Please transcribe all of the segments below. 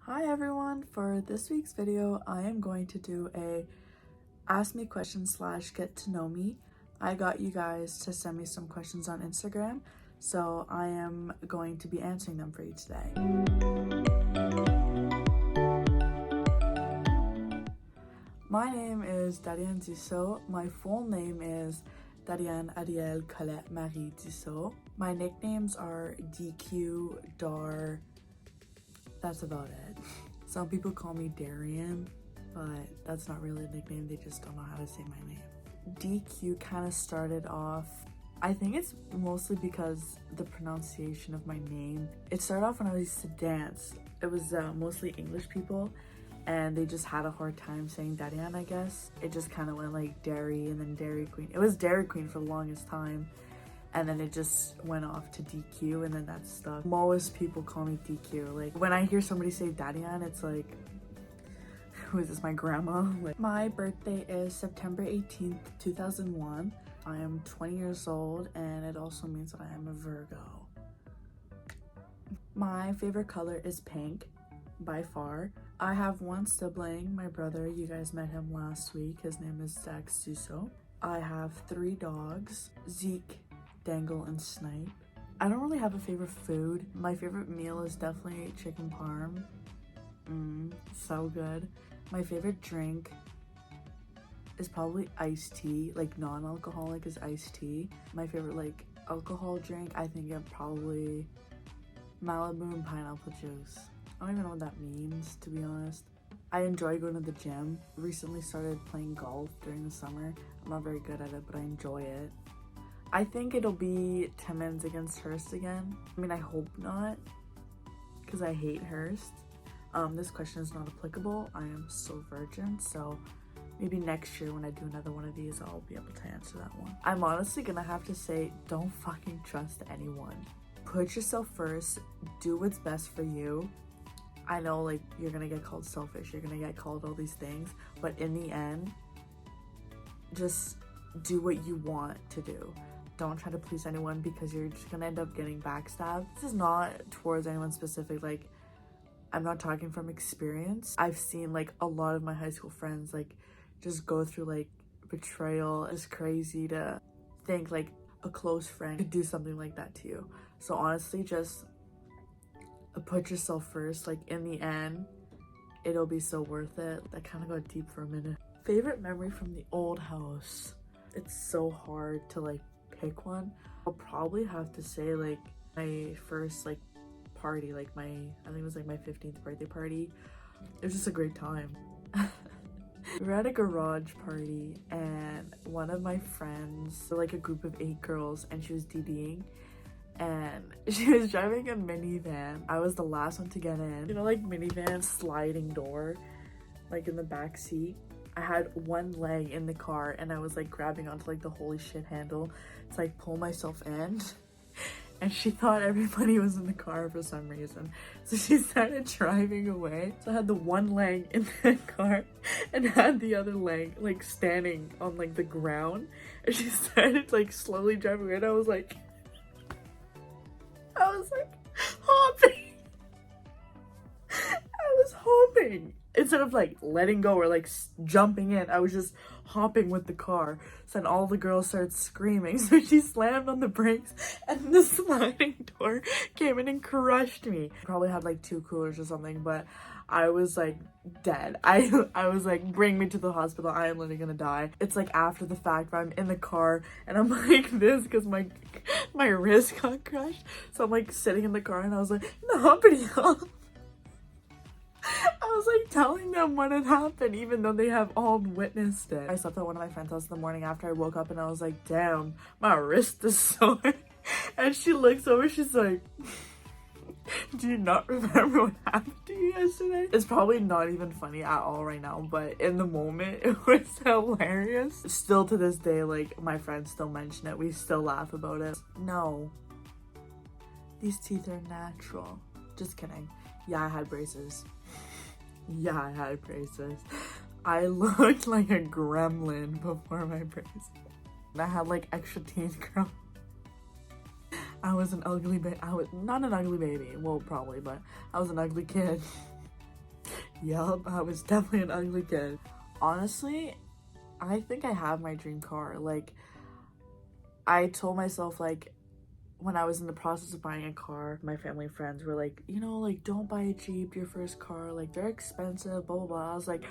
Hi everyone, for this week's video I am going to do a ask me question / get to know me. I got you guys to send me some questions on Instagram, so I am going to be answering them for you today. My name is Dariane Dussault. My full name is Dariane Ariel Colette Marie Dussault. My nicknames are DQ, Dar. That's about it. Some people call me Darian, but that's not really a nickname, they just don't know how to say my name. DQ kind of started off, I think it's mostly because the pronunciation of my name. It started off when I used to dance. It was mostly English people, and they just had a hard time saying Darian, I guess. It just kind of went like Dairy and then Dairy Queen. It was Dairy Queen for the longest time. And then it just went off to DQ, and then that stuck. Most people call me DQ. Like, when I hear somebody say Darian, it's like, who is this, my grandma? Like, my birthday is September 18th, 2001. I am 20 years old, and it also means that I am a Virgo. My favorite color is pink, by far. I have one sibling, my brother. You guys met him last week. His name is Zach Suso. I have 3 dogs, Zeke, Dangle, and Snipe. I don't really have a favorite food. My favorite meal is definitely chicken parm. So good. My favorite drink is probably iced tea. Like, non-alcoholic is iced tea. My favorite like alcohol drink, I think it probably Malibu and pineapple juice. I don't even know what that means, to be honest. I enjoy going to the gym. Recently started playing golf during the summer. I'm not very good at it, but I enjoy it. I think it'll be Timmins against Hearst again. I mean, I hope not, because I hate Hearst. This question is not applicable. I am so virgin, so maybe next year when I do another one of these, I'll be able to answer that one. I'm honestly gonna have to say, don't fucking trust anyone. Put yourself first, do what's best for you. I know, like, you're gonna get called selfish, you're gonna get called all these things, but in the end, just do what you want to do. Don't try to please anyone, because you're just gonna end up getting backstabbed. This is not towards anyone specific, like, I'm not talking from experience. I've seen like a lot of my high school friends like just go through like betrayal. It's crazy to think like a close friend could do something like that to you. So honestly, just put yourself first. Like, in the end, it'll be so worth it. That kind of got deep for a minute. Favorite memory from the old house. It's so hard to like pick one. I'll probably have to say like my first like party, like I think it was like my 15th birthday party. It was just a great time. We were at a garage party, and one of my friends, like a group of 8 girls, and she was DDing, and she was driving a minivan. I was the last one to get in. You know, like minivan sliding door, like in the back seat. I had one leg in the car, and I was like grabbing onto like the holy shit handle to like pull myself in. And she thought everybody was in the car for some reason, so she started driving away. So I had the one leg in the car and had the other leg like standing on like the ground, and she started like slowly driving away, and I was like hopping. I was hopping. Instead of like letting go or like jumping in, I was just hopping with the car. So then all the girls started screaming, so she slammed on the brakes, and the sliding door came in and crushed me. Probably had like 2 coolers or something, but I was like dead. I was like, bring me to the hospital, I am literally gonna die. It's like after the fact, where I'm in the car and I'm like this because my wrist got crushed. So I'm like sitting in the car, and I was like, no, I was like telling them what had happened, even though they have all witnessed it. I slept at one of my friend's house in the morning after I woke up, and I was like, damn, my wrist is sore. And she looks over, she's like, do you not remember what happened to you yesterday? It's probably not even funny at all right now, but in the moment, it was hilarious. Still to this day, like, my friends still mention it. We still laugh about it. No, these teeth are natural. Just kidding. Yeah, I had braces. Yeah, I had braces. I looked like a gremlin before my braces. I had like extra teeth growing. I was an ugly baby. I was not an ugly baby. Well, probably, but I was an ugly kid. Yup, I was definitely an ugly kid. Honestly, I think I have my dream car. Like, I told myself, like, when I was in the process of buying a car, my family and friends were like, you know, like, don't buy a Jeep, your first car, like, they're expensive, blah, blah, blah. I was like,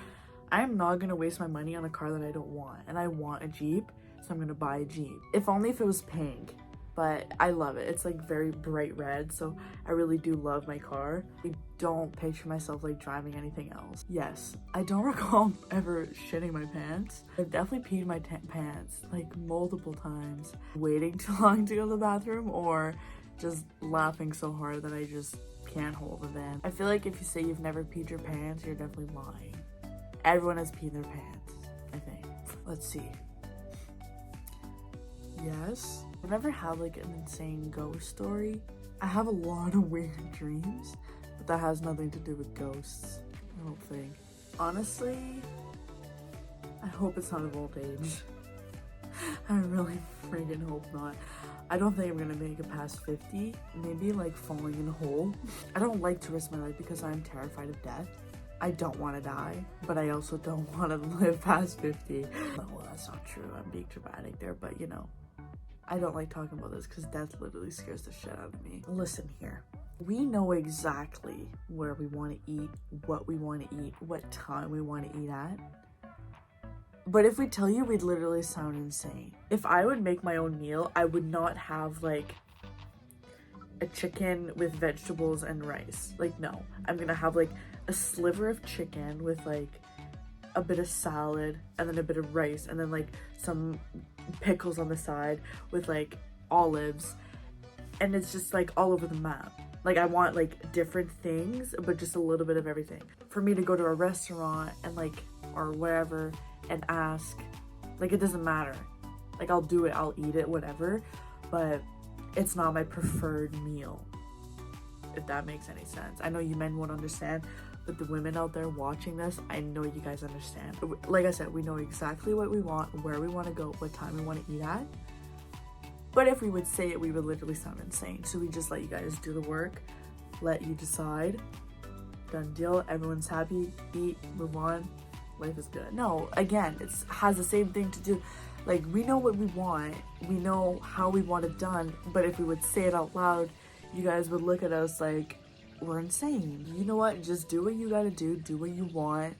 I'm not gonna waste my money on a car that I don't want, and I want a Jeep, so I'm gonna buy a Jeep. If only if it was pink, but I love it. It's like very bright red, so I really do love my car. I don't picture myself like driving anything else. Yes, I don't recall ever shitting my pants. I've definitely peed my pants like multiple times, waiting too long to go to the bathroom, or just laughing so hard that I just can't hold it in. I feel like if you say you've never peed your pants, you're definitely lying. Everyone has peed their pants, I think. Let's see. Yes. I've never had like an insane ghost story. I have a lot of weird dreams, but that has nothing to do with ghosts, I don't think. Honestly, I hope it's not of old age. I really freaking hope not. I don't think I'm gonna make it past 50. Maybe like falling in a hole. I don't like to risk my life because I'm terrified of death. I don't want to die, but I also don't want to live past 50. Well, that's not true. I'm being dramatic there, but you know, I don't like talking about this because death literally scares the shit out of me. Listen here. We know exactly where we want to eat, what we want to eat, what time we want to eat at. But if we tell you, we'd literally sound insane. If I would make my own meal, I would not have like a chicken with vegetables and rice. Like, no. I'm gonna have like a sliver of chicken with like a bit of salad and then a bit of rice and then like some pickles on the side with like olives, and it's just like all over the map. Like, I want like different things, but just a little bit of everything. For me to go to a restaurant and like, or wherever, and ask, like, it doesn't matter. Like, I'll do it, I'll eat it, whatever, but it's not my preferred meal, if that makes any sense. I know you men won't understand, but the women out there watching this, I know you guys understand. Like I said, we know exactly what we want, where we want to go, what time we want to eat at. But if we would say it, we would literally sound insane. So we just let you guys do the work, let you decide. Done deal, everyone's happy, eat, move on, life is good. No, again, it has the same thing to do. Like, we know what we want, we know how we want it done, but if we would say it out loud, you guys would look at us like we're insane. You know what? Just do what you gotta do what you want,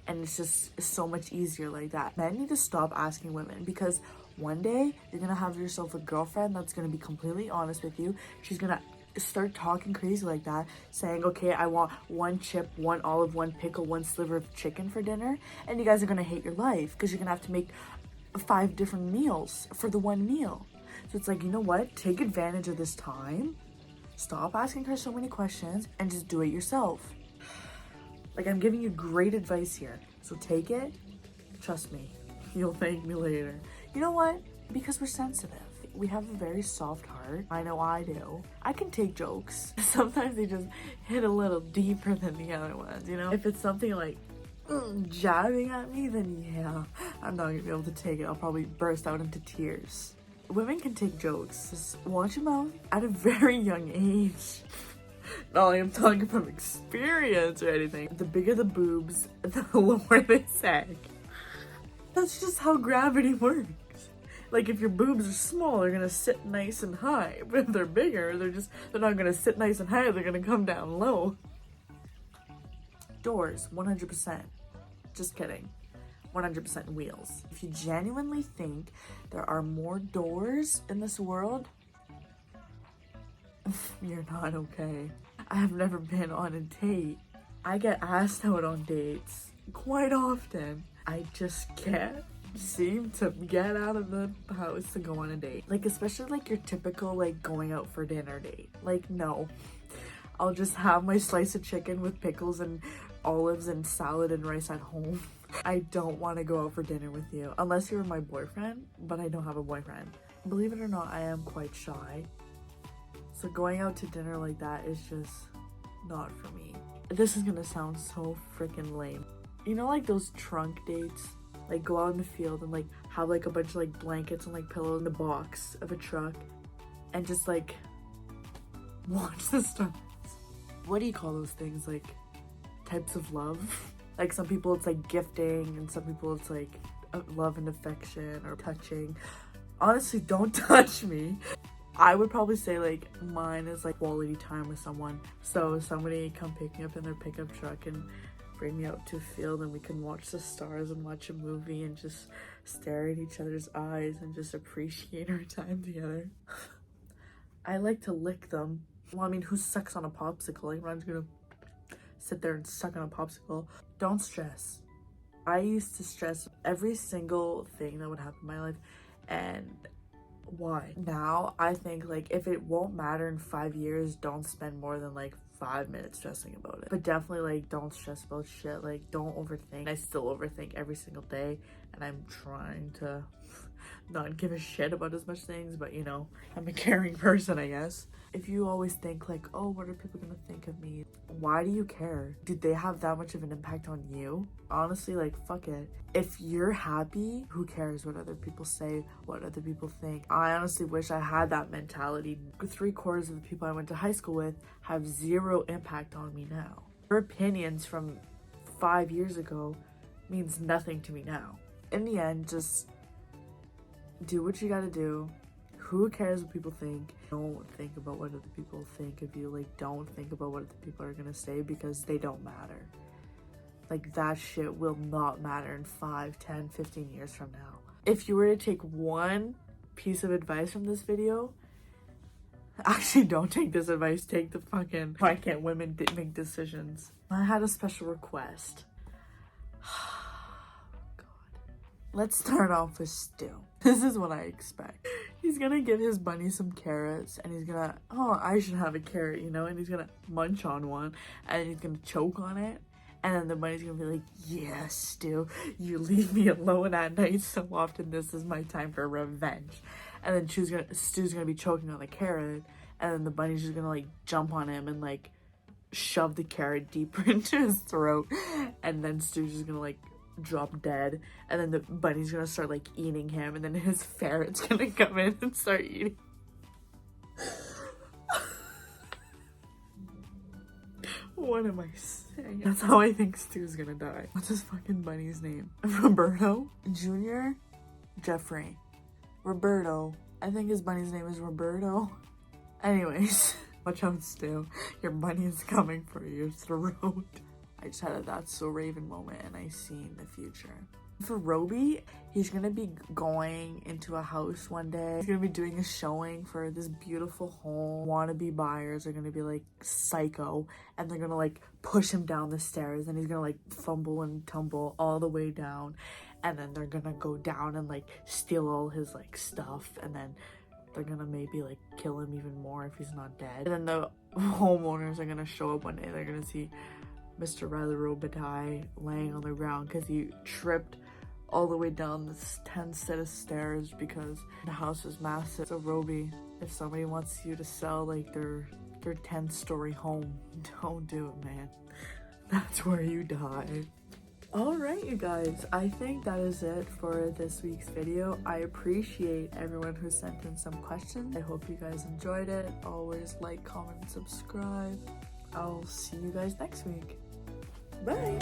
and it's just so much easier like that. Men need to stop asking women, because one day you're gonna have yourself a girlfriend that's gonna be completely honest with you. She's gonna start talking crazy like that, saying, okay, I want one chip, one olive, one pickle, one sliver of chicken for dinner, and you guys are gonna hate your life because you're gonna have to make 5 different meals for the one meal. So it's like, you know what? Take advantage of this time. Stop asking her so many questions and just do it yourself. Like, I'm giving you great advice here. So take it. Trust me. You'll thank me later. You know what? Because we're sensitive. We have a very soft heart. I know I do. I can take jokes. Sometimes they just hit a little deeper than the other ones, you know? If it's something like jabbing at me, then yeah, I'm not gonna be able to take it. I'll probably burst out into tears. Women can take jokes. Just watch them out at a very young age. Not like I'm talking from experience or anything. The bigger the boobs, the lower they sag. That's just how gravity works. Like, if your boobs are small, they're gonna sit nice and high. But if they're bigger, they're not gonna sit nice and high, they're gonna come down low. Doors, 100%. Just kidding. 100% wheels. If you genuinely think there are more doors in this world, you're not okay. I have never been on a date. I get asked out on dates quite often. I just can't seem to get out of the house to go on a date. Like, especially like your typical like going out for dinner date. Like, no. I'll just have my slice of chicken with pickles and olives and salad and rice at home. I don't want to go out for dinner with you unless you're my boyfriend, but I don't have a boyfriend. Believe it or not, I am quite shy. So going out to dinner like that is just not for me. This is gonna sound so freaking lame. You know, like those trunk dates? Like, go out in the field and like have like a bunch of like blankets and like pillows in the box of a truck and just like watch the stars. What do you call those things? Like types of love. Like some people it's like gifting, and some people it's like love and affection or touching. Honestly, don't touch me. I would probably say like mine is like quality time with someone. So somebody come pick me up in their pickup truck and bring me out to a field, and we can watch the stars and watch a movie and just stare at each other's eyes and just appreciate our time together. I like to lick them. Well, I mean, who sucks on a popsicle? Like, I'm just gonna sit there and suck on a popsicle. Don't stress. I used to stress every single thing that would happen in my life, and why? Now I think like if it won't matter in 5 years, don't spend more than like 5 minutes stressing about it. But definitely like don't stress about shit. Like don't overthink. I still overthink every single day, and I'm trying to not give a shit about as much things, but you know, I'm a caring person, I guess. If you always think like, oh, what are people gonna think of me? Why do you care? Did they have that much of an impact on you? Honestly, like, fuck it. If you're happy, who cares what other people say, what other people think? I honestly wish I had that mentality. 3/4 of the people I went to high school with have zero impact on me now. Their opinions from 5 years ago means nothing to me now. In the end, just do what you gotta do. Who cares what people think? Don't think about what other people think of you. Like, don't think about what other people are gonna say, because they don't matter. Like, that shit will not matter in 5, 10, 15 years from now. If you were to take one piece of advice from this video, actually don't take this advice, take the fucking why can't women make decisions. I had a special request. Let's start off with Stu. This is what I expect. He's gonna give his bunny some carrots, and he's gonna, oh, I should have a carrot, you know, and he's gonna munch on one, and he's gonna choke on it, and then the bunny's gonna be like, yes, Stu, you leave me alone at night so often, this is my time for revenge. And then Stu's gonna be choking on the carrot, and then the bunny's just gonna like jump on him and like shove the carrot deeper into his throat, and then Stu's just gonna like drop dead, and then the bunny's gonna start like eating him, and then his ferret's gonna come in and start eating. What am I saying? That's how I think Stu's gonna die. What's his fucking bunny's name? Roberto Jr. Jeffrey Roberto. I think his bunny's name is Roberto. Anyways, watch out, Stu. Your bunny is coming for your throat. I just had a That's So Raven moment, and I seen the future. For Roby, he's gonna be going into a house one day. He's gonna be doing a showing for this beautiful home. Wannabe buyers are gonna be like psycho, and they're gonna like push him down the stairs, and he's gonna like fumble and tumble all the way down, and then they're gonna go down and like steal all his like stuff, and then they're gonna maybe like kill him even more if he's not dead. And then the homeowners are gonna show up one day. They're gonna see Mr. Riley Robitaille laying on the ground because he tripped all the way down this 10 set of stairs because the house is massive. So Roby, if somebody wants you to sell like their 10-story home, don't do it, man. That's where you die. Alright, you guys, I think that is it for this week's video. I appreciate everyone who sent in some questions. I hope you guys enjoyed it. Always like, comment, and subscribe. I'll see you guys next week. Bye!